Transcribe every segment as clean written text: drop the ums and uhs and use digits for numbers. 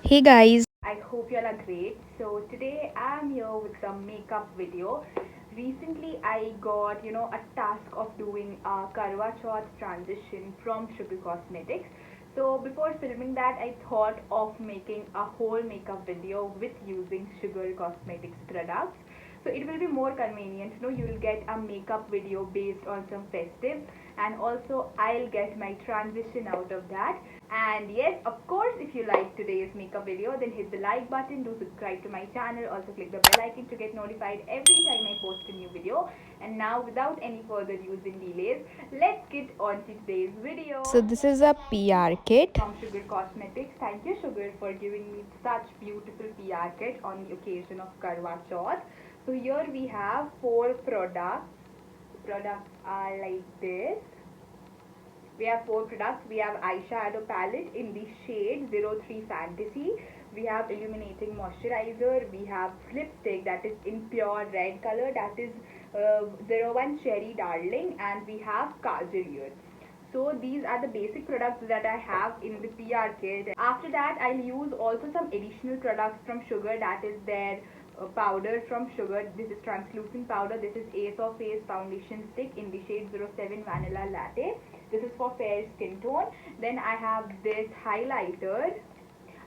Hey guys. I hope you all are great. So today I'm here with some makeup video. Recently I got a task of doing a Karwa Chauth transition from Sugar Cosmetics. So before filming that I thought of making a whole makeup video with using Sugar Cosmetics products. So it will be more convenient. You will get a makeup video based on some festive, and also I'll get my transition out of that. And yes, of course, if you like today's makeup video, then hit the like button, do subscribe to my channel, also click the bell icon to get notified every time I post a new video. And now without any further use and delays, let's get on to today's video. So this is a PR kit. From Sugar Cosmetics. Thank you, Sugar, for giving me such beautiful PR kit on the occasion of Karwa Chauth. So here we have 4 products. The products are like this. We have 4 products. We have eyeshadow palette in the shade 03 Fantasy. We have illuminating moisturizer. We have lipstick that is in pure red color, that is 01 Cherry Darling, and we have Kajal here. So these are the basic products that I have in the PR kit. After that, I'll use also some additional products from Sugar, that is their powder from Sugar. This is translucent powder. This is Ace of Face foundation stick in the shade 07 Vanilla Latte. This is for fair skin tone. Then I have this highlighter.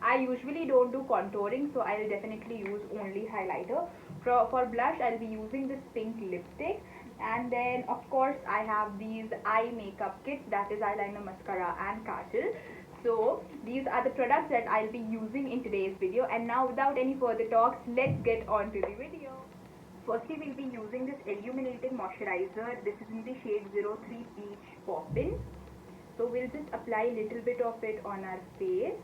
I usually don't do contouring, so I'll definitely use only highlighter. For blush, I'll be using this pink lipstick. And then of course I have these eye makeup kits, that is eyeliner, mascara and kajal. So these are the products that I'll be using in today's video. And now without any further talks, let's get on to the video. Firstly, we'll be using this illuminating moisturizer. This is in the shade 03 Peach Poppin. So we'll just apply a little bit of it on our face.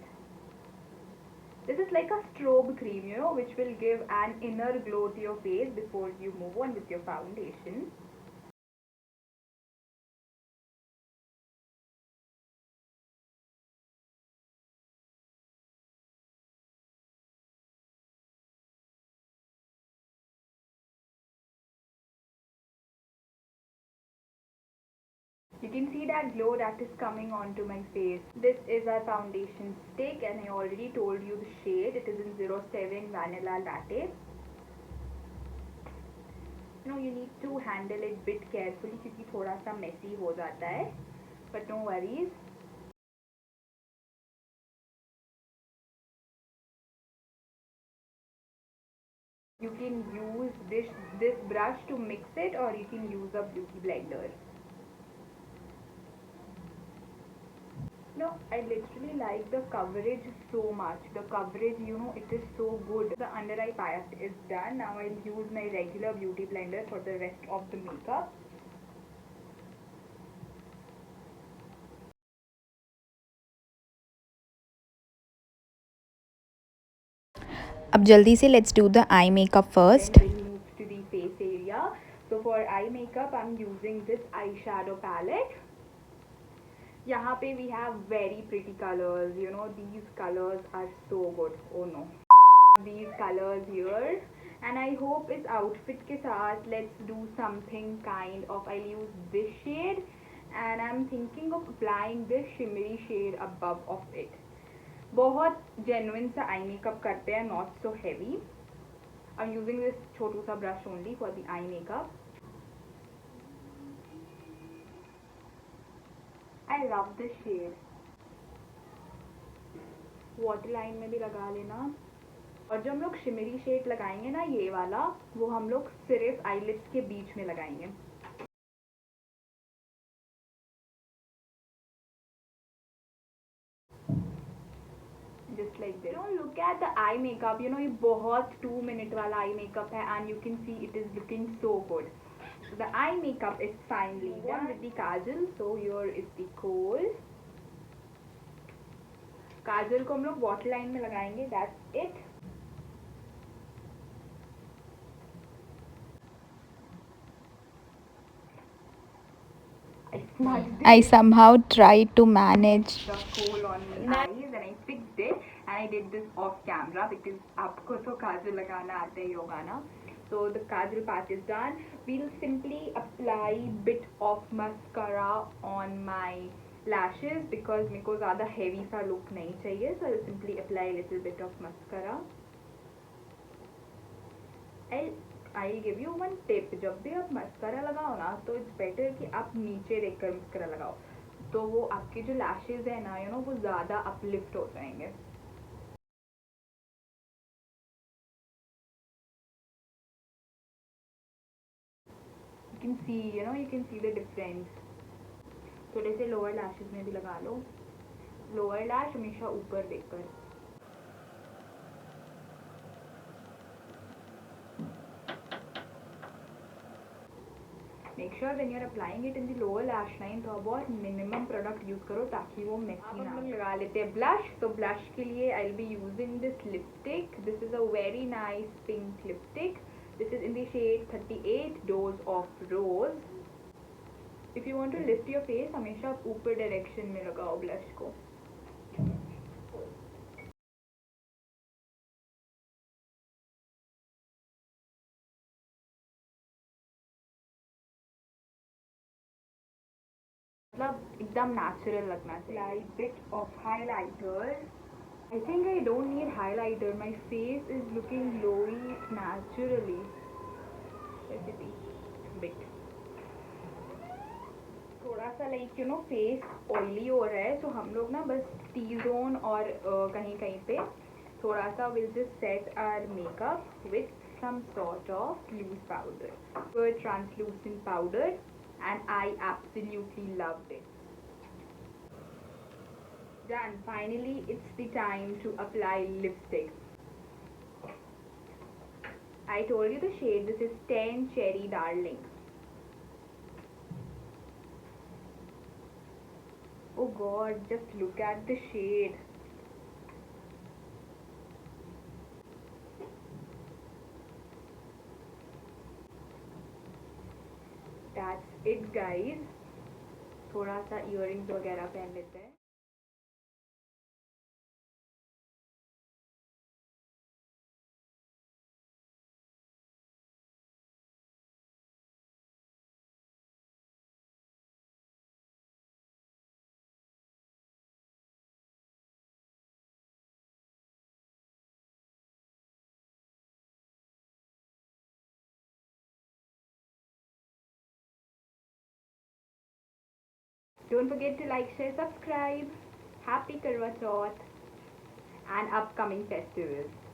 This is like a strobe cream, which will give an inner glow to your face before you move on with your foundation. You can see that glow that is coming onto my face. This is our foundation stick, and I already told you the shade. It is in 07 Vanilla Latte. You need to handle it bit carefully क्योंकि थोड़ा सा messy हो जाता है. But no worries. You can use this brush to mix it, or you can use a beauty blender. No, I literally like the coverage so much. The coverage, it is so good. The under eye part is done. Now I'll use my regular beauty blender for the rest of the makeup. अब जल्दी से let's do the eye makeup first. Then we'll move to the face area. So for eye makeup, I'm using this eyeshadow palette. यहाँ पे we have very pretty colors. These colors are so good. Oh no. These colors here. And I hope इस outfit के साथ let's do something kind of, I'll use this shade. And I'm thinking of applying this shimmery shade above of it. बहुत genuine सा eye makeup करते हैं, not so heavy. I'm using this छोटू सा brush only for the eye makeup. I love this shade. Water line में भी लगा लेना. और जो हम लोग शिमरी शेड लगाएंगे ना, ये वाला, वो हम लोग सिर्फ आईलिड्स के बीच में लगाएंगे. Just like this. Look at the eye makeup. ये बहुत 2 minute वाला eye makeup है, and you can see it is looking so good. So the eye makeup is finally done with the kajal. So here is the Kohl. काजल को हम लोग water line में लगाएंगे. That's it. I somehow tried to manage the Kohl on my eyes, and I fixed it, and I did this off camera because आपको तो काजल लगाना आता है योगा ना. So the kajal part is done. We'll simply apply bit of mascara on my lashes because मेरे को ज़्यादा heavy सा look नहीं चाहिए, so I'll simply apply a little bit of mascara. I'll give you one tip. जब भी आप mascara लगाओ ना, तो it's better कि आप नीचे देखकर mascara लगाओ, तो वो आपके जो lashes है ना, you know, वो ज़्यादा uplift हो जाएंगे. You can see, you know, you can see the difference. थोड़े से lower lashes में भी लगा लो. लोअर लैश हमेशा ऊपर देखकर. Make sure when you are applying it in the lower lash line तो बहुत मिनिमम प्रोडक्ट यूज करो ताकि वो मेसी ना. हम लोग लगा लेते हैं ब्लश. तो ब्लश के लिए I will be using this lipstick. This is a very nice pink lipstick. This is in the shade 38 dose of rose. If you want to lift your face हमेशा आप ऊपर डायरेक्शन में लगाओ blush को. मतलब एकदम नेचुरल लगना चाहिए. Light bit of highlighter. I think I don't need highlighter. My face is looking glowy naturally. Let's see. Bit. थोड़ा सा like you know face oily हो रहा है, तो हम लोग ना बस टी जोन और कहीं कहीं पे थोड़ा सा will just set our makeup with some sort of loose powder. Translucent powder, and I absolutely loved it. Done. Finally, it's the time to apply lipstick. I told you the shade. This is 10 Cherry Darling. Oh god, just look at the shade. That's it guys. थोड़ा सा earrings वगैरह पहन लेते हैं. Don't forget to like, share, subscribe. Happy Karwa Chauth and upcoming festivals.